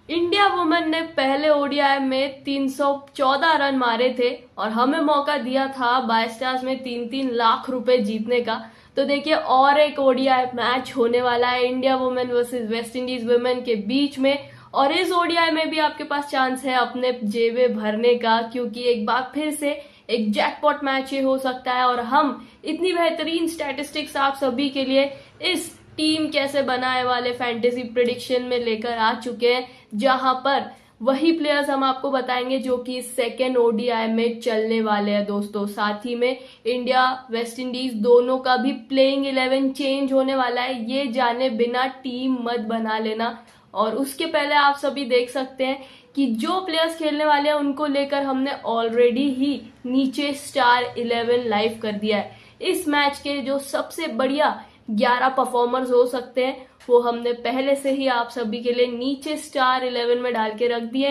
India women ने पहले ODI में 314 रन मारे थे और हमें मौका दिया था बाय स्टार्स में 3-3 लाख रुपए जीतने का। तो देखिए, और एक ओडीआई मैच होने वाला है India women versus West Indies women के बीच में। और इस ओडीआई में भी आपके पास चांस है अपने जेबे भरने का, क्योंकि एक बार फिर से एक जैकपॉट मैच ये हो सकता है। और हम इतनी बेहतरीन स्टैटिस्टिक्स आप सभी के लिए इस टीम कैसे बनाए वाले फैंटेसी प्रिडिक्शन में लेकर आ चुके हैं, जहां पर वही प्लेयर्स हम आपको बताएंगे जो कि सेकेंड ओडीआई में चलने वाले हैं दोस्तों। साथ ही में इंडिया वेस्ट इंडीज दोनों का भी प्लेइंग 11 चेंज होने वाला है, ये जाने बिना टीम मत बना लेना। और उसके पहले आप सभी देख सकते हैं कि जो प्लेयर्स खेलने वाले हैं उनको लेकर हमने ऑलरेडी ही नीचे स्टार 11 लाइव कर दिया है। इस मैच के जो सबसे बढ़िया 11 परफॉर्मर्स हो सकते हैं वो हमने पहले से ही आप सभी के लिए नीचे स्टार 11 में डाल के रख दिए।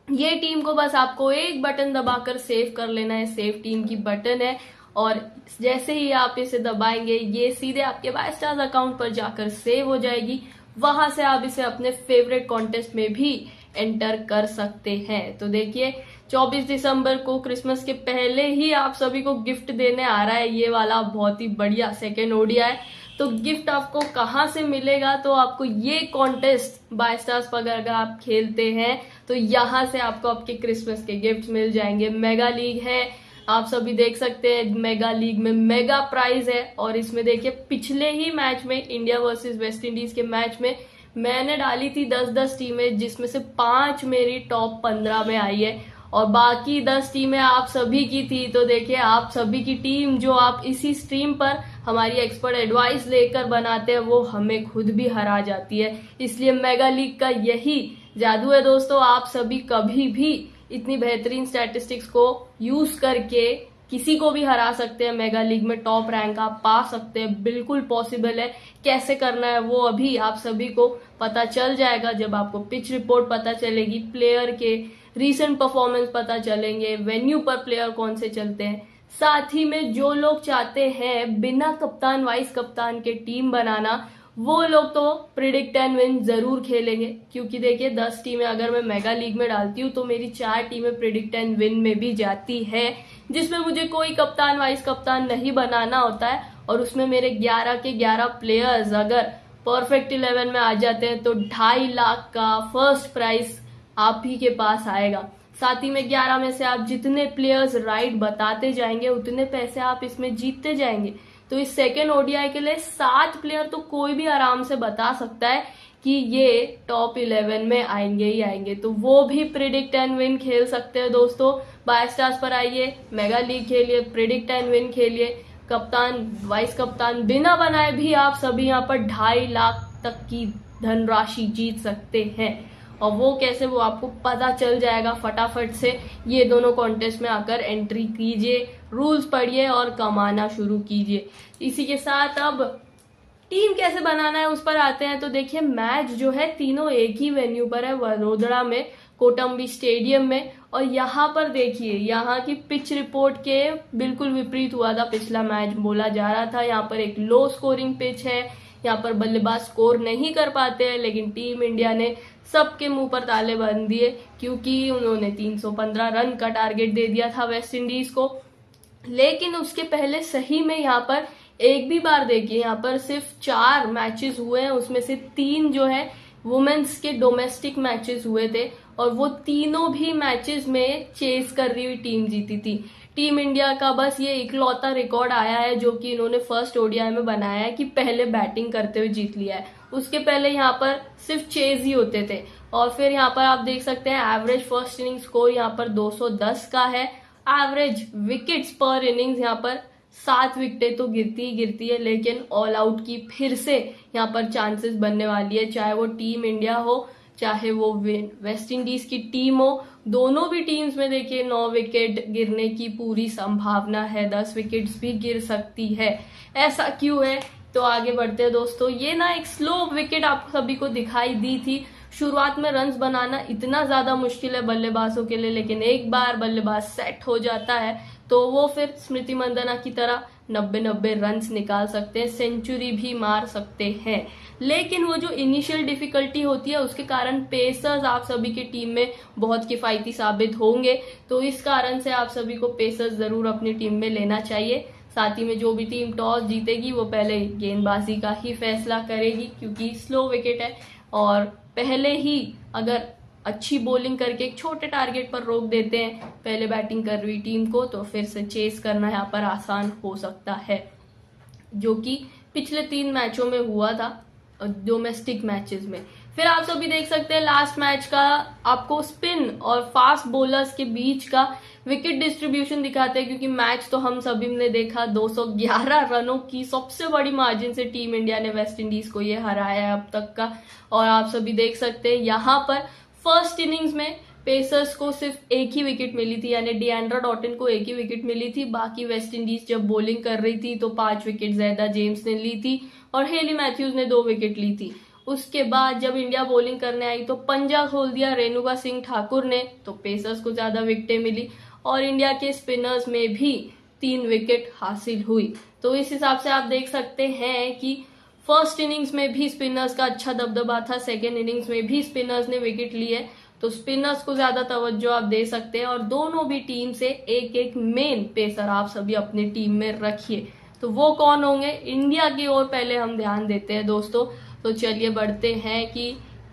ये टीम को बस आपको एक बटन दबाकर सेव कर लेना है, सेव टीम की बटन है, और जैसे ही आप इसे दबाएंगे ये सीधे आपके बाय स्टार्स अकाउंट पर जाकर सेव हो जाएगी। वहां से आप इसे अपने फेवरेट कॉन्टेस्ट में भी एंटर कर सकते हैं। तो देखिए, 24 दिसंबर को क्रिसमस के पहले ही आप सभी को गिफ्ट देने आ रहा है ये वाला बहुत ही बढ़िया सेकेंड ओडीआई। तो गिफ्ट आपको कहाँ से मिलेगा? तो आपको ये कॉन्टेस्ट बाय स्टार्स पर अगर आप खेलते हैं तो यहाँ से आपको आपके क्रिसमस के गिफ्ट मिल जाएंगे। मेगा लीग है, आप सभी देख सकते हैं, मेगा लीग में मेगा प्राइज है। और इसमें देखिए, पिछले ही मैच में इंडिया वर्सेस वेस्ट इंडीज के मैच में मैंने डाली थी 10-10 टीमें, जिसमें से 5 मेरी टॉप 15 में आई है और बाकी 10 टीमें आप सभी की थी। तो देखिए, आप सभी की टीम जो आप इसी स्ट्रीम पर हमारी एक्सपर्ट एडवाइस लेकर बनाते हैं वो हमें खुद भी हरा जाती है। इसलिए मेगा लीग का यही जादू है दोस्तों, आप सभी कभी भी इतनी बेहतरीन स्टैटिस्टिक्स को यूज करके किसी को भी हरा सकते हैं। मेगा लीग में टॉप रैंक आप पा सकते हैं, बिल्कुल पॉसिबल है। कैसे करना है वो अभी आप सभी को पता चल जाएगा जब आपको पिच रिपोर्ट पता चलेगी, प्लेयर के रीसेंट परफॉर्मेंस पता चलेंगे, वेन्यू पर प्लेयर कौन से चलते हैं। साथ ही में जो लोग चाहते हैं बिना कप्तान वाइस कप्तान के टीम बनाना, वो लोग तो प्रिडिक्ट एंड विन जरूर खेलेंगे, क्योंकि देखिए 10 टीमें अगर मैं मेगा लीग में डालती हूँ तो मेरी 4 टीमें प्रिडिक्ट एंड विन में भी जाती है, जिसमें मुझे कोई कप्तान वाइस कप्तान नहीं बनाना होता है। और उसमें मेरे 11 के 11 प्लेयर्स अगर परफेक्ट 11 में आ जाते हैं तो 2.5 लाख का फर्स्ट प्राइज आप ही के पास आएगा। साथ ही में 11 में से आप जितने प्लेयर्स राइट बताते जाएंगे उतने पैसे आप इसमें जीतते जाएंगे। तो इस सेकेंड ओडीआई के लिए 7 प्लेयर तो कोई भी आराम से बता सकता है कि ये टॉप 11 में आएंगे ही आएंगे। तो वो भी प्रिडिक्ट एंड विन खेल सकते हैं दोस्तों। बाय स्टार्स पर आइए, मेगा लीग खेलिए, प्रिडिक्ट एंड विन खेलिए, कप्तान वाइस कप्तान बिना बनाए भी आप सभी यहाँ पर 2.5 लाख तक की धनराशि जीत सकते हैं। और वो कैसे, वो आपको पता चल जाएगा। फटाफट से ये दोनों कॉन्टेस्ट में आकर एंट्री कीजिए, रूल्स पढ़िए और कमाना शुरू कीजिए। इसी के साथ अब टीम कैसे बनाना है उस पर आते हैं। तो देखिए, मैच जो है तीनों एक ही वेन्यू पर है, वडोदरा में, कोटम्बी स्टेडियम में। और यहाँ पर देखिए, यहाँ की पिच रिपोर्ट के बिल्कुल विपरीत हुआ था पिछला मैच, बोला जा रहा था यहाँ पर एक लो स्कोरिंग पिच है, यहाँ पर बल्लेबाज स्कोर नहीं कर पाते हैं। लेकिन टीम इंडिया ने सबके मुंह पर ताले बांध दिए, क्योंकि उन्होंने 315 रन का टारगेट दे दिया था वेस्ट इंडीज को। लेकिन उसके पहले सही में यहाँ पर एक भी बार देखिए, यहाँ पर सिर्फ 4 मैचेस हुए हैं, उसमें से 3 जो है वुमेन्स के डोमेस्टिक मैचेस हुए थे और वो तीनों भी मैचेस में चेस कर रही हुई टीम जीती थी। टीम इंडिया का बस ये इकलौता रिकॉर्ड आया है जो कि इन्होंने फर्स्ट ओडीआई में बनाया है कि पहले बैटिंग करते हुए जीत लिया है। उसके पहले यहाँ पर सिर्फ चेज ही होते थे। और फिर यहाँ पर आप देख सकते हैं एवरेज फर्स्ट इनिंग स्कोर यहाँ पर 210 का है। एवरेज विकेट्स पर इनिंग्स यहाँ पर 7 विकेटें तो गिरती ही गिरती है, लेकिन ऑल आउट की फिर से यहाँ पर चांसेस बनने वाली है, चाहे वो टीम इंडिया हो चाहे वो वेस्ट इंडीज की टीम हो। दोनों भी टीम्स में देखिए 9 विकेट गिरने की पूरी संभावना है, 10 विकेट्स भी गिर सकती है। ऐसा क्यों है? तो आगे बढ़ते हैं दोस्तों। ये ना एक स्लो विकेट आप सभी को दिखाई दी थी। शुरुआत में रन्स बनाना इतना ज्यादा मुश्किल है बल्लेबाजों के लिए, लेकिन एक बार बल्लेबाज सेट हो जाता है तो वो फिर स्मृति मंदाना की तरह 90-90 रन निकाल सकते हैं, सेंचुरी भी मार सकते हैं। लेकिन वो जो इनिशियल डिफिकल्टी होती है उसके कारण पेसर्स आप सभी की टीम में बहुत किफायती साबित होंगे। तो इस कारण से आप सभी को पेसर्स जरूर अपनी टीम में लेना चाहिए। साथ ही में जो भी टीम टॉस जीतेगी वो पहले गेंदबाजी का ही फैसला करेगी, क्योंकि स्लो विकेट है और पहले ही अगर अच्छी बॉलिंग करके एक छोटे टारगेट पर रोक देते हैं पहले बैटिंग कर रही टीम को, तो फिर से चेस करना यहाँ पर आसान हो सकता है, जो कि पिछले 3 मैचों में हुआ था डोमेस्टिक मैचेस में। फिर आप सभी देख सकते हैं लास्ट मैच का आपको स्पिन और फास्ट बॉलर्स के बीच का विकेट डिस्ट्रीब्यूशन दिखाते हैं, क्योंकि मैच तो हम सभी ने देखा 211 रनों की सबसे बड़ी मार्जिन से टीम इंडिया ने वेस्ट इंडीज को ये हराया है अब तक का। और आप सभी देख सकते हैं यहाँ पर फर्स्ट इनिंग्स में पेसर्स को सिर्फ एक ही विकेट मिली थी, यानी डिएंड्रा डॉटन को एक ही विकेट मिली थी। बाकी वेस्ट इंडीज जब बॉलिंग कर रही थी तो 5 विकेट ज़्यादा जेम्स ने ली थी और हेली मैथ्यूज ने 2 विकेट ली थी। उसके बाद जब इंडिया बॉलिंग करने आई तो पंजा खोल दिया रेणुका सिंह ठाकुर ने, तो पेसर्स को ज्यादा विकेटें मिली और इंडिया के स्पिनर्स में भी 3 विकेट हासिल हुई। तो इस हिसाब से आप देख सकते हैं कि फर्स्ट इनिंग्स में भी स्पिनर्स का अच्छा दबदबा था, सेकेंड इनिंग्स में भी स्पिनर्स ने विकेट लिए, तो स्पिनर्स को ज्यादा तवज्जो आप दे सकते हैं। और दोनों भी टीम से एक एक मेन पेसर आप सभी अपनी टीम में रखिए। तो वो कौन होंगे इंडिया की ओर पहले हम ध्यान देते हैं दोस्तों। तो चलिए बढ़ते हैं कि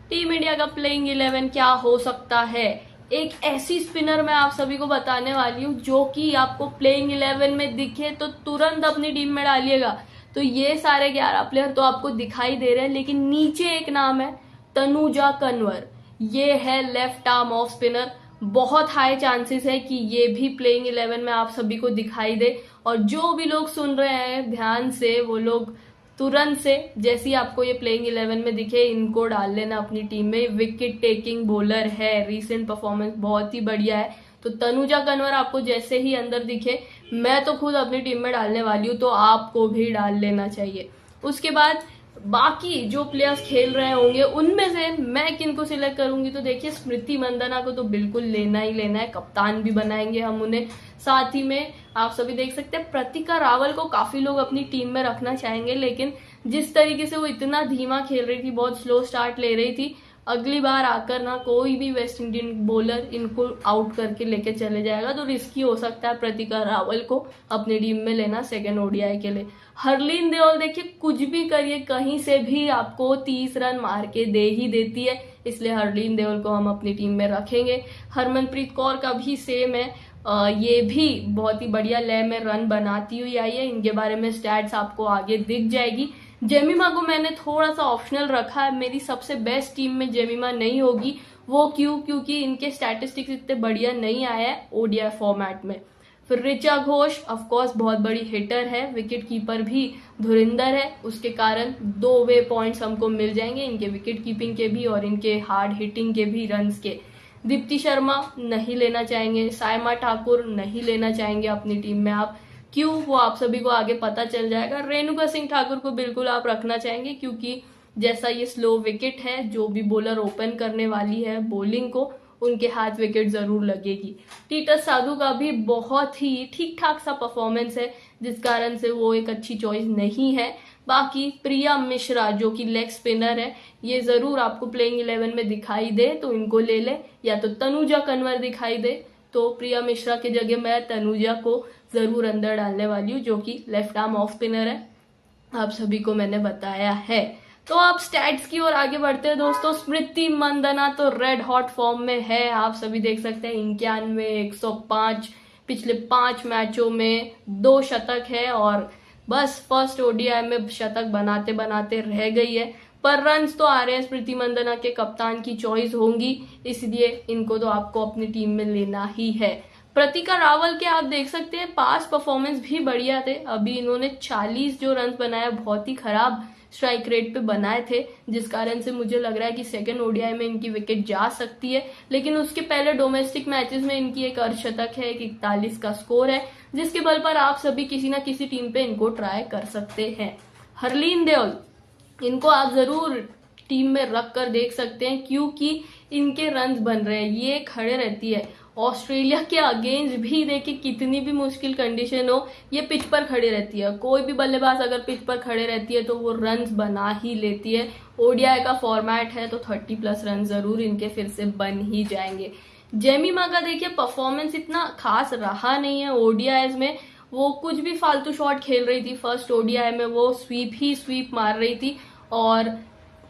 टीम इंडिया का प्लेइंग 11 क्या हो सकता है। एक ऐसी स्पिनर मैं आप सभी को बताने वाली हूँ जो कि आपको प्लेइंग 11 में दिखे तो तुरंत अपनी टीम में डालिएगा। तो ये सारे 11 प्लेयर तो आपको दिखाई दे रहे हैं, लेकिन नीचे एक नाम है तनुजा कन्वर। ये है लेफ्ट आर्म ऑफ स्पिनर, बहुत हाई चांसेस है कि ये भी प्लेइंग 11 में आप सभी को दिखाई दे। और जो भी लोग सुन रहे हैं ध्यान से, वो लोग तुरंत से जैसे ही आपको ये प्लेइंग 11 में दिखे इनको डाल लेना अपनी टीम में। विकेट टेकिंग बॉलर है, रीसेंट परफॉर्मेंस बहुत ही बढ़िया है। तो तनुजा कन्वर आपको जैसे ही अंदर दिखे, मैं तो खुद अपनी टीम में डालने वाली हूँ, तो आपको भी डाल लेना चाहिए। उसके बाद बाकी जो प्लेयर्स खेल रहे होंगे उनमें से मैं किनको सिलेक्ट करूंगी, तो देखिए स्मृति मंदाना को तो बिल्कुल लेना ही लेना है, कप्तान भी बनाएंगे हम उन्हें। साथ ही में आप सभी देख सकते हैं प्रतिका रावल को काफी लोग अपनी टीम में रखना चाहेंगे, लेकिन जिस तरीके से वो इतना धीमा खेल रही थी, बहुत स्लो स्टार्ट ले रही थी, अगली बार आकर ना कोई भी वेस्ट इंडियन बॉलर इनको आउट करके लेके चले जाएगा, तो रिस्की हो सकता है प्रतिका रावल को अपनी टीम में लेना सेकेंड ओडीआई के लिए। हरलीन देओल देखिए कुछ भी करिए कहीं से भी आपको 30 रन मार के दे ही देती है, इसलिए हरलीन देओल को हम अपनी टीम में रखेंगे। हरमनप्रीत कौर का भी सेम है, ये भी बहुत ही बढ़िया लय में रन बनाती हुई आई है। इनके बारे में स्टैट्स आपको आगे दिख जाएगी। जेमिमा को मैंने थोड़ा सा ऑप्शनल रखा है, मेरी सबसे बेस्ट टीम में जेमिमा नहीं होगी। वो क्योंकि इनके स्टैटिस्टिक्स इतने बढ़िया नहीं आए हैं ओडीआई फॉर्मेट में। फिर ऋचा घोष ऑफ कोर्स बहुत बड़ी हिटर है, विकेट कीपर भी धुरिंदर है, उसके कारण 2 वे पॉइंट्स हमको मिल जाएंगे, इनके विकेट कीपिंग के भी और इनके हार्ड हिटिंग के भी रन्स के। दीप्ति शर्मा नहीं लेना चाहेंगे, सायमा ठाकुर नहीं लेना चाहेंगे अपनी टीम में आप, क्यों वो आप सभी को आगे पता चल जाएगा। रेणुका सिंह ठाकुर को बिल्कुल आप रखना चाहेंगे, क्योंकि जैसा ये स्लो विकेट है, जो भी बॉलर ओपन करने वाली है बॉलिंग को, उनके हाथ विकेट जरूर लगेगी। टीटस साधु का भी बहुत ही ठीक ठाक सा परफॉर्मेंस है, जिस कारण से वो एक अच्छी चॉइस नहीं है। बाकी प्रिया मिश्रा जो कि लेग स्पिनर है, ये जरूर आपको प्लेइंग 11 में दिखाई दे तो इनको ले ले, या तो तनुजा कन्वर दिखाई दे तो प्रिया मिश्रा की जगह मैं तनुजा को जरूर अंदर डालने वाली हूँ, जो कि लेफ्ट आर्म ऑफ स्पिनर है, आप सभी को मैंने बताया है। तो आप स्टैट्स की ओर आगे बढ़ते हैं दोस्तों। स्मृति मंदाना तो रेड हॉट फॉर्म में है, आप सभी देख सकते हैं 91, 105, पिछले 5 मैचों में 2 शतक है और बस फर्स्ट ओडीआई में शतक बनाते बनाते रह गई है। पर रन्स तो आ रहे हैं, स्मृति मंदाना के कप्तान की चॉइस होंगी, इसलिए इनको तो आपको अपनी टीम में लेना ही है। प्रतिका रावल के आप देख सकते हैं पास परफॉर्मेंस भी बढ़िया थे, अभी इन्होंने 40 जो रन बनाया बहुत ही खराब स्ट्राइक रेट पे बनाए थे, जिस कारण से मुझे लग रहा है कि सेकंड ओडीआई में इनकी विकेट जा सकती है। लेकिन उसके पहले डोमेस्टिक मैचेस में इनकी एक अर्धशतक है, एक 41 का स्कोर है, जिसके बल पर आप सभी किसी ना किसी टीम पे इनको ट्राई कर सकते हैं। हरलीन देओल, इनको आप जरूर टीम में रख कर देख सकते हैं, क्योंकि इनके रन्स बन रहे हैं, ये खड़े रहती है। ऑस्ट्रेलिया के अगेंस्ट भी देखिए कितनी भी मुश्किल कंडीशन हो, ये पिच पर खड़ी रहती है। कोई भी बल्लेबाज अगर पिच पर खड़े रहती है तो वो रन्स बना ही लेती है। ओडीआई का फॉर्मेट है तो 30+ रन जरूर इनके फिर से बन ही जाएंगे। जेमिमा का देखिए परफॉर्मेंस इतना खास रहा नहीं है ओडीआईज में। वो कुछ भी फालतू शॉट खेल रही थी। फर्स्ट ओडीआई में वो स्वीप ही स्वीप मार रही थी और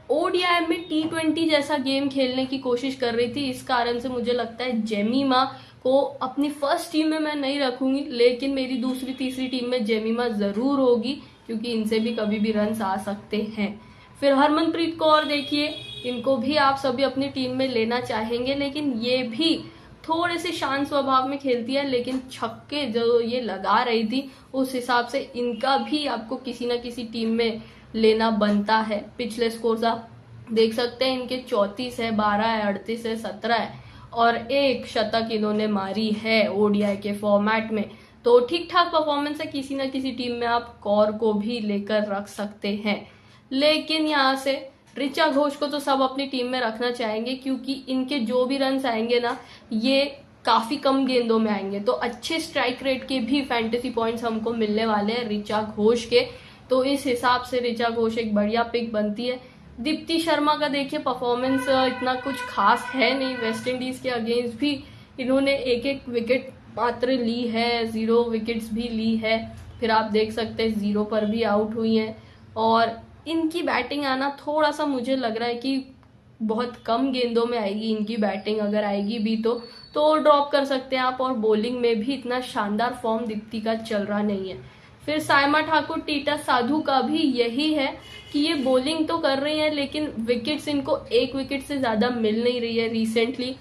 ओडीआई में T20 जैसा गेम खेलने की कोशिश कर रही थी। इस कारण से मुझे लगता है जेमिमा को अपनी फर्स्ट टीम में मैं नहीं रखूंगी, लेकिन मेरी दूसरी तीसरी टीम में जेमिमा जरूर होगी, क्योंकि इनसे भी कभी भी रन आ सकते हैं। फिर हरमनप्रीत कौर देखिए, इनको भी आप सभी अपनी टीम में लेना चाहेंगे, लेकिन ये भी थोड़े से शांत स्वभाव में खेलती है, लेकिन छक्के जो ये लगा रही थी उस हिसाब से इनका भी आपको किसी ना किसी टीम में लेना बनता है। पिछले स्कोर आप देख सकते हैं, इनके 34 है, 12 है, 38 है, 17 है और एक शतक इन्होंने मारी है ओडीआई के फॉर्मेट में। तो ठीक ठाक परफॉर्मेंस है, किसी ना किसी टीम में आप कौर को भी लेकर रख सकते हैं। लेकिन यहाँ से ऋचा घोष को तो सब अपनी टीम में रखना चाहेंगे, क्योंकि इनके जो भी रन आएंगे ना, ये काफी कम गेंदों में आएंगे, तो अच्छे स्ट्राइक रेट के भी फैंटेसी पॉइंट्स हमको मिलने वाले हैं ऋचा घोष के। तो इस हिसाब से ऋचा घोष एक बढ़िया पिक बनती है। दीप्ति शर्मा का देखिए परफॉर्मेंस इतना कुछ खास है नहीं। वेस्ट इंडीज के अगेंस्ट भी इन्होंने एक एक विकेट मात्र ली है, 0 विकेट्स भी ली है। फिर आप देख सकते हैं 0 पर भी आउट हुई हैं और इनकी बैटिंग आना थोड़ा सा मुझे लग रहा है कि बहुत कम गेंदों में आएगी इनकी बैटिंग, अगर आएगी भी तो ड्रॉप कर सकते हैं आप। और बॉलिंग में भी इतना शानदार फॉर्म दीप्ति का चल रहा नहीं है। फिर सायमा ठाकुर, टीटा साधु का भी यही है कि ये बॉलिंग तो कर रही है, लेकिन विकेट्स इनको 1 विकेट से ज्यादा मिल नहीं रही है। रिसेंटली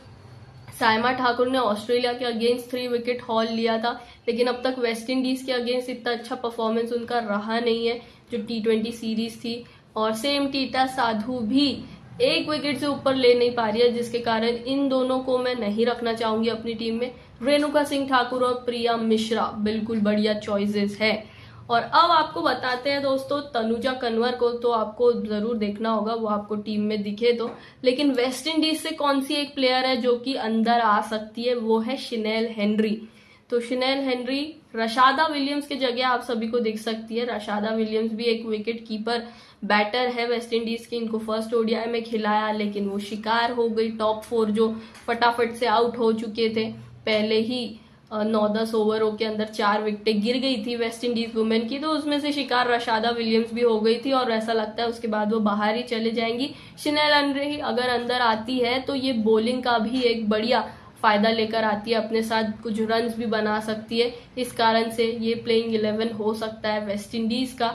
सायमा ठाकुर ने ऑस्ट्रेलिया के अगेंस्ट 3 विकेट हॉल लिया था, लेकिन अब तक वेस्ट इंडीज के अगेंस्ट इतना अच्छा परफॉर्मेंस उनका रहा नहीं है जो T20 सीरीज थी। और सेम टीटा साधु भी 1 विकेट से ऊपर ले नहीं पा रही है, जिसके कारण इन दोनों को मैं नहीं रखना चाहूंगी अपनी टीम में। रेणुका सिंह ठाकुर और प्रिया मिश्रा बिल्कुल बढ़िया चॉइसेस है। और अब आपको बताते हैं दोस्तों, तनुजा कन्वर को तो आपको जरूर देखना होगा, वो आपको टीम में दिखे तो। लेकिन वेस्ट इंडीज से कौन सी एक प्लेयर है जो कि अंदर आ सकती है, वो है शनेल हेनरी। तो शनेल हेनरी रशादा विलियम्स की जगह आप सभी को दिख सकती है। रशादा विलियम्स भी एक विकेट कीपर बैटर है वेस्ट इंडीज की। इनको फर्स्ट ओडीआई में खिलाया, लेकिन वो शिकार हो गई। टॉप 4 जो फटाफट से आउट हो चुके थे, पहले ही 9-10 ओवरों के अंदर 4 विकेटें गिर गई थी वेस्ट इंडीज वुमेन की, तो उसमें से शिकार रशादा विलियम्स भी हो गई थी और ऐसा लगता है उसके बाद वो बाहर ही चले जाएंगी। शनेल हेनरी अगर अंदर आती है तो ये बॉलिंग का भी एक बढ़िया फायदा लेकर आती है, अपने साथ कुछ रन्स भी बना सकती है। इस कारण से ये प्लेइंग 11 हो सकता है वेस्ट इंडीज का।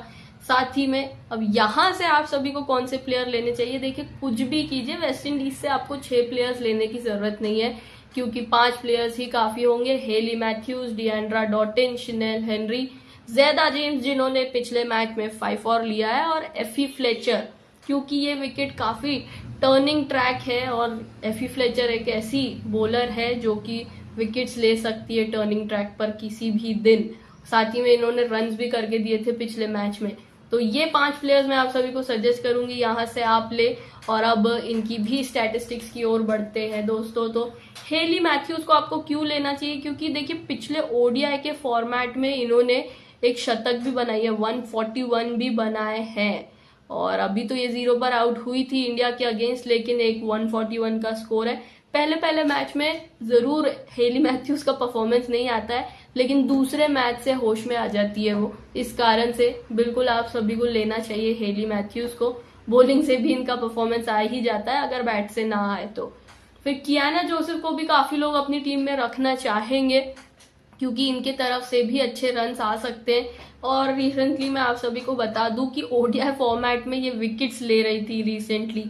साथ ही में अब यहाँ से आप सभी को कौन से प्लेयर लेने चाहिए, देखिए कुछ भी कीजिए, वेस्ट इंडीज से आपको 6 प्लेयर्स लेने की जरूरत नहीं है, क्योंकि 5 प्लेयर्स ही काफी होंगे। Hayley Matthews, Deandra Dottin, Chinelle Henry, Zaida James जिन्होंने पिछले मैच में 5 और लिया है, और एफी फ्लेचर, क्योंकि ये विकेट काफी टर्निंग ट्रैक है और एफी फ्लेचर एक ऐसी बॉलर है जो कि विकेट्स ले सकती है टर्निंग ट्रैक पर किसी भी दिन। साथ ही में इन्होंने रन्स भी करके दिए थे पिछले मैच में। तो ये 5 प्लेयर्स मैं आप सभी को सजेस्ट करूंगी यहाँ से आप ले। और अब इनकी भी स्टैटिस्टिक्स की ओर बढ़ते हैं दोस्तों। तो हेली मैथ्यूज को आपको क्यों लेना चाहिए, क्योंकि देखिए पिछले ओडीआई के फॉर्मेट में इन्होंने एक शतक भी बनाई है, 141 भी बनाए हैं। और अभी तो ये 0 पर आउट हुई थी इंडिया के अगेंस्ट, लेकिन एक 141 का स्कोर है। पहले मैच में जरूर हेली मैथ्यूज का परफॉर्मेंस नहीं आता है, लेकिन दूसरे मैच से होश में आ जाती है वो। इस कारण से बिल्कुल आप सभी को लेना चाहिए हेली मैथ्यूज को। बॉलिंग से भी इनका परफॉर्मेंस आ ही जाता है, अगर बैट से ना आए तो। फिर कियाना जोसेफ को भी काफी लोग अपनी टीम में रखना चाहेंगे, क्योंकि इनके तरफ से भी अच्छे रन आ सकते हैं। और रिसेंटली मैं आप सभी को बता दूं कि ओडीआई फॉर्मेट में ये विकेट्स ले रही थी रिसेंटली,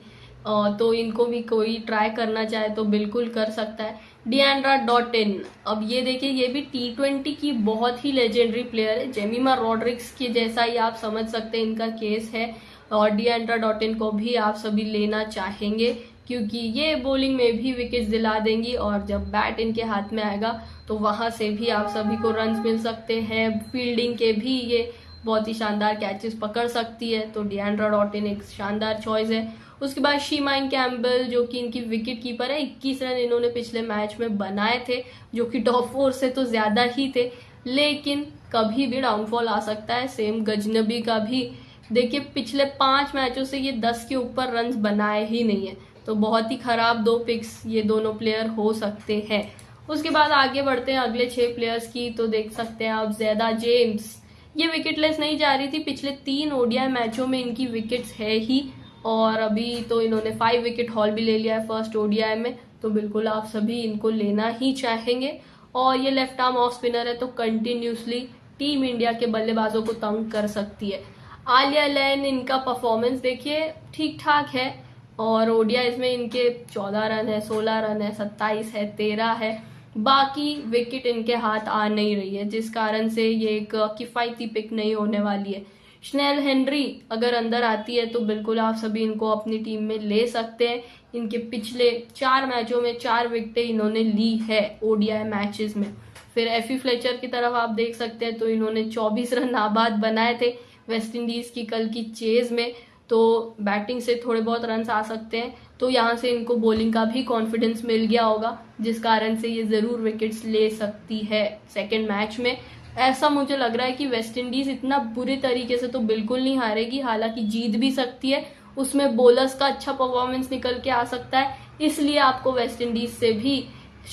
तो इनको भी कोई ट्राई करना चाहे तो बिल्कुल कर सकता है। डिएंड्रा डॉटिन, अब ये देखिए ये भी T20 की बहुत ही लेजेंडरी प्लेयर है। जेमिमा रॉड्रिक्स की जैसा ही आप समझ सकते हैं इनका केस है। और डिएंड्रा डॉटिन को भी आप सभी लेना चाहेंगे, क्योंकि ये बॉलिंग में भी विकेट्स दिला देंगी और जब बैट इनके हाथ में आएगा तो वहां से भी आप सभी को रन्स मिल सकते हैं। फील्डिंग के भी ये बहुत ही शानदार कैचेस पकड़ सकती है, तो डिएंड्रा डॉटिन एक शानदार चॉइस है। उसके बाद शिमाइन कैम्बल जो कि इनकी विकेट कीपर है, 21 रन इन्होंने पिछले मैच में बनाए थे, जो कि टॉप 4 से तो ज्यादा ही थे, लेकिन कभी भी डाउनफॉल आ सकता है। सेम गजनबी का भी देखिए पिछले 5 मैचों से ये 10 के ऊपर रन बनाए ही नहीं है, तो बहुत ही खराब 2 पिक्स ये दोनों प्लेयर हो सकते हैं। उसके बाद आगे बढ़ते हैं अगले 6 प्लेयर्स की, तो देख सकते हैं आप ज़ेदा जेम्स, ये विकेटलेस नहीं जा रही थी, पिछले 3 ओडीआई मैचों में इनकी विकेट्स है ही, और अभी तो इन्होंने 5 विकेट हॉल भी ले लिया है फर्स्ट ओडीआई में, तो बिल्कुल आप सभी इनको लेना ही चाहेंगे। और ये लेफ्ट आर्म ऑफ स्पिनर है, तो कंटिन्यूसली टीम इंडिया के बल्लेबाजों को तंग कर सकती है। आलिया लैन, इनका परफॉर्मेंस देखिए ठीक ठाक है, और ओडीआई में इनके 14 रन है, 16 रन है, 27 है, 13 है, बाकी विकेट इनके हाथ आ नहीं रही है, जिस कारण से ये एक किफायती पिक नहीं होने वाली है। स्नेल हेनरी अगर अंदर आती है तो बिल्कुल आप सभी इनको अपनी टीम में ले सकते हैं। इनके पिछले 4 मैचों में 4 विकेटें इन्होंने ली है ओडीआई मैचेस में। फिर एफी फ्लेचर की तरफ आप देख सकते हैं, तो इन्होंने 24 रन नाबाद बनाए थे वेस्ट इंडीज की कल की चेज में, तो बैटिंग से थोड़े बहुत रन आ सकते हैं, तो यहाँ से इनको बॉलिंग का भी कॉन्फिडेंस मिल गया होगा, जिस कारण से ये जरूर विकेट्स ले सकती है सेकंड मैच में। ऐसा मुझे लग रहा है कि वेस्ट इंडीज इतना बुरे तरीके से तो बिल्कुल नहीं हारेगी, हालांकि जीत भी सकती है, उसमें बॉलर्स का अच्छा परफॉर्मेंस निकल के आ सकता है, इसलिए आपको वेस्ट इंडीज से भी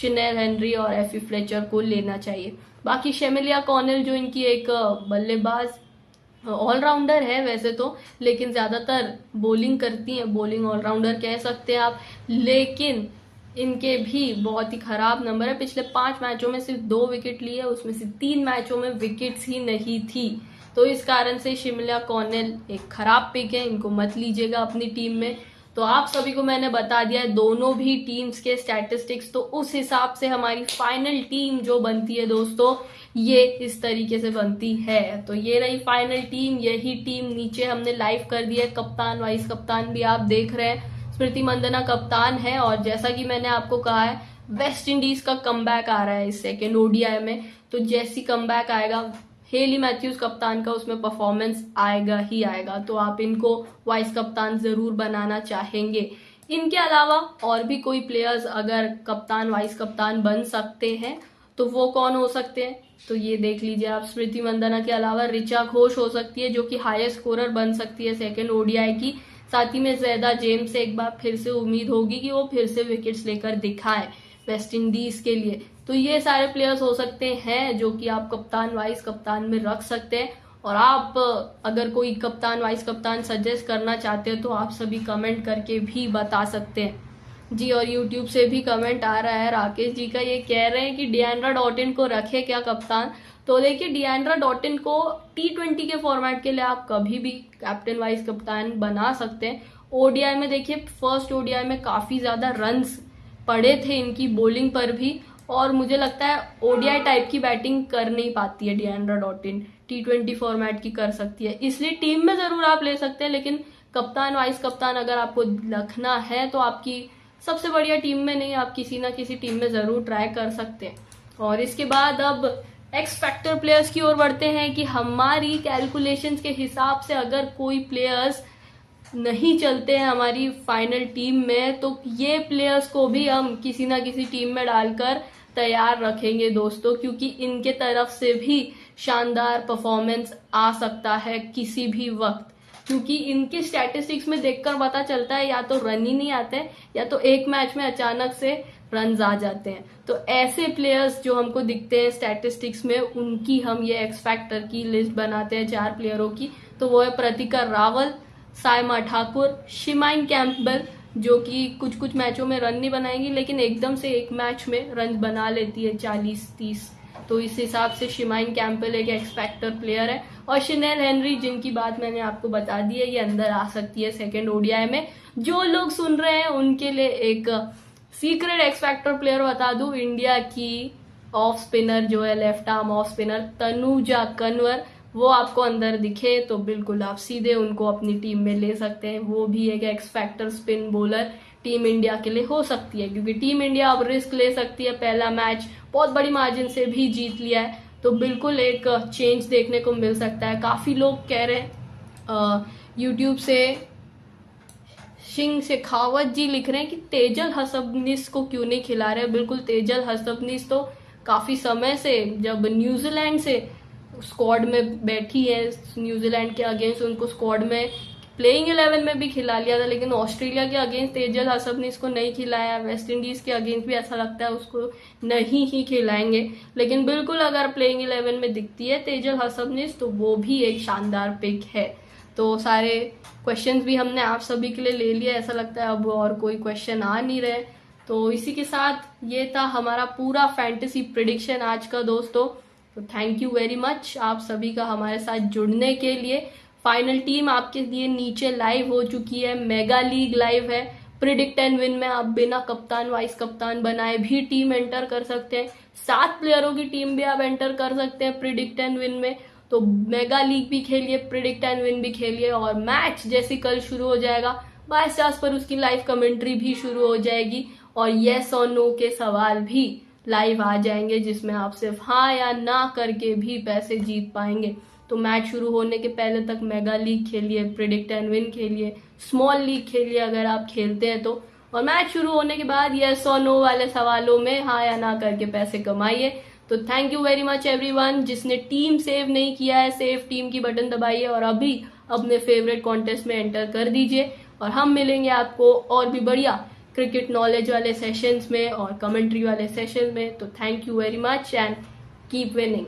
शिनेल हेनरी और एफी फ्लेचर को लेना चाहिए। बाकी शेमिलिया कॉर्नेल जो इनकी एक बल्लेबाज ऑलराउंडर है वैसे तो, लेकिन ज्यादातर बॉलिंग करती हैं, बॉलिंग ऑलराउंडर कह सकते हैं आप, लेकिन इनके भी बहुत ही खराब नंबर है। पिछले 5 मैचों में सिर्फ 2 विकेट लिए, उसमें से 3 मैचों में विकेट्स ही नहीं थी, तो इस कारण से शिमला कॉर्नेल एक खराब पिक है, इनको मत लीजिएगा अपनी टीम में। तो आप सभी को मैंने बता दिया है दोनों भी टीम्स के स्टैटिस्टिक्स, तो उस हिसाब से हमारी फाइनल टीम जो बनती है दोस्तों, ये इस तरीके से बनती है। तो ये रही फाइनल टीम, यही टीम नीचे हमने लाइव कर दी है, कप्तान वाइस कप्तान भी आप देख रहे हैं, स्मृति मंदना कप्तान है, और जैसा कि मैंने आपको कहा है वेस्ट इंडीज का कमबैक आ रहा है इस सेकेंड ओडीआई में, तो जैसी कमबैक आएगा हेली मैथ्यूज कप्तान का उसमें परफॉर्मेंस आएगा ही आएगा, तो आप इनको वाइस कप्तान जरूर बनाना चाहेंगे। इनके अलावा और भी कोई प्लेयर्स अगर कप्तान वाइस कप्तान बन सकते हैं तो वो कौन हो सकते हैं, तो ये देख लीजिए आप, स्मृति मंदना के अलावा ऋचा घोष हो सकती है जो कि हाईएस्ट स्कोरर बन सकती है सेकेंड ओडीआई की, साथ ही में ज़ेदा जेम्स से एक बार फिर से उम्मीद होगी कि वो फिर से विकेट्स लेकर दिखाएं वेस्ट इंडीज के लिए। तो ये सारे प्लेयर्स हो सकते हैं जो कि आप कप्तान वाइस कप्तान में रख सकते हैं, और आप अगर कोई कप्तान वाइस कप्तान सजेस्ट करना चाहते हैं तो आप सभी कमेंट करके भी बता सकते हैं जी। और यूट्यूब से भी कमेंट आ रहा है राकेश जी का, ये कह रहे हैं कि डिएंड्रा डॉटिन को रखे क्या कप्तान, तो देखिए डिएंड्रा डॉटिन को T20 के फॉर्मेट के लिए आप कभी भी कैप्टन वाइस कप्तान बना सकते हैं। ओडीआई में देखिए फर्स्ट ओडीआई में काफी ज्यादा रन्स पड़े थे इनकी बॉलिंग पर भी, और मुझे लगता है ओडीआई टाइप की बैटिंग कर नहीं पाती है डिएंड्रा डॉटिन, T20 फॉर्मेट की कर सकती है, इसलिए टीम में जरूर आप ले सकते हैं, लेकिन कप्तान वाइस कप्तान अगर आपको रखना है तो आपकी सबसे बढ़िया टीम में नहीं, आप किसी ना किसी टीम में जरूर ट्राई कर सकते हैं। और इसके बाद अब एक्स फैक्टर प्लेयर्स की ओर बढ़ते हैं कि हमारी कैलकुलेशंस के हिसाब से अगर कोई प्लेयर्स नहीं चलते हैं हमारी फाइनल टीम में, तो ये प्लेयर्स को भी हम किसी ना किसी टीम में डालकर तैयार रखेंगे दोस्तों, क्योंकि इनके तरफ से भी शानदार परफॉर्मेंस आ सकता है किसी भी वक्त, क्योंकि इनके स्टैटिस्टिक्स में देखकर पता चलता है या तो रन ही नहीं आते हैं या तो एक मैच में अचानक से रन आ जाते हैं। तो ऐसे प्लेयर्स जो हमको दिखते हैं स्टैटिस्टिक्स में, उनकी हम ये एक्स फैक्टर की लिस्ट बनाते हैं 4 प्लेयरों की, तो वो है प्रतिका रावल, सायमा ठाकुर, शिमाइन कैम्पबेल जो कि कुछ कुछ मैचों में रन नहीं बनाएंगी लेकिन एकदम से एक मैच में रन बना लेती है 40-30, तो इस हिसाब से शिमाइन कैम्पबेल एक एक्स फैक्टर प्लेयर है। और शिनेल हेनरी जिनकी बात मैंने आपको बता दी है, ये अंदर आ सकती है सेकेंड ओडीआई में। जो लोग सुन रहे हैं उनके लिए एक सीक्रेट एक्स फैक्टर प्लेयर बता दूं, इंडिया की ऑफ स्पिनर जो है left arm off spinner Tanuja Kanwar, वो आपको अंदर दिखे तो बिल्कुल आप सीधे उनको अपनी टीम में ले सकते हैं, वो भी एक x factor spin bowler team India के लिए हो सकती है, क्योंकि टीम इंडिया अब रिस्क ले सकती है, पहला मैच बहुत बड़ी मार्जिन से भी जीत लिया है, तो बिल्कुल एक चेंज देखने को मिल सकता है। काफी लोग कह रहे हैं यूट्यूब से सिंह शेखावत जी लिख रहे हैं कि तेजल हसबनिस को क्यों नहीं खिला रहे। बिल्कुल, तेजल हसबनिस तो काफी समय से, जब न्यूजीलैंड से स्क्वाड में बैठी है, न्यूजीलैंड के अगेंस्ट उनको स्क्वाड में प्लेइंग 11 में भी खिला लिया था, लेकिन ऑस्ट्रेलिया के अगेंस्ट तेजल हसबनिस को नहीं खिलाया। वेस्ट इंडीज के अगेंस्ट भी ऐसा लगता है उसको नहीं ही खिलाएंगे, लेकिन बिल्कुल अगर प्लेइंग 11 में दिखती है तेजल हसबनिस तो वो भी एक शानदार पिक है। तो सारे क्वेश्चंस भी हमने आप सभी के लिए ले लिए, ऐसा लगता है अब और कोई क्वेश्चन आ नहीं रहे। तो इसी के साथ ये था हमारा पूरा फैंटेसी प्रिडिक्शन आज का दोस्तों। तो थैंक यू वेरी मच आप सभी का हमारे साथ जुड़ने के लिए। फाइनल टीम आपके लिए नीचे लाइव हो चुकी है, मेगा लीग लाइव है। प्रिडिक्ट एंड विन में आप बिना कप्तान वाइस कप्तान बनाए भी टीम एंटर कर सकते हैं। 7 प्लेयरों की टीम भी आप एंटर कर सकते हैं प्रिडिक्ट एंड विन में। तो मेगा लीग भी खेलिए, प्रिडिक्ट एंड विन भी खेलिए, और मैच जैसे कल शुरू हो जाएगा बाय स्टार्स पर उसकी लाइव कमेंट्री भी शुरू हो जाएगी, और येस और नो के सवाल भी लाइव आ जाएंगे, जिसमें आप सिर्फ हाँ या ना करके भी पैसे जीत पाएंगे। तो मैच शुरू होने के पहले तक मेगा लीग खेलिए, प्रिडिक्ट एंड विन खेलिए, स्मॉल लीग खेलिए अगर आप खेलते हैं तो, और मैच शुरू होने के बाद येस और नो वाले सवालों में हाँ या ना करके पैसे कमाइए। तो thank you very much everyone. जिसने टीम सेव नहीं किया है, सेव टीम की बटन दबाइए और अभी अपने फेवरेट कॉन्टेस्ट में एंटर कर दीजिए, और हम मिलेंगे आपको और भी बढ़िया क्रिकेट नॉलेज वाले सेशंस में और कमेंट्री वाले सेशन में। तो thank you very much and keep winning.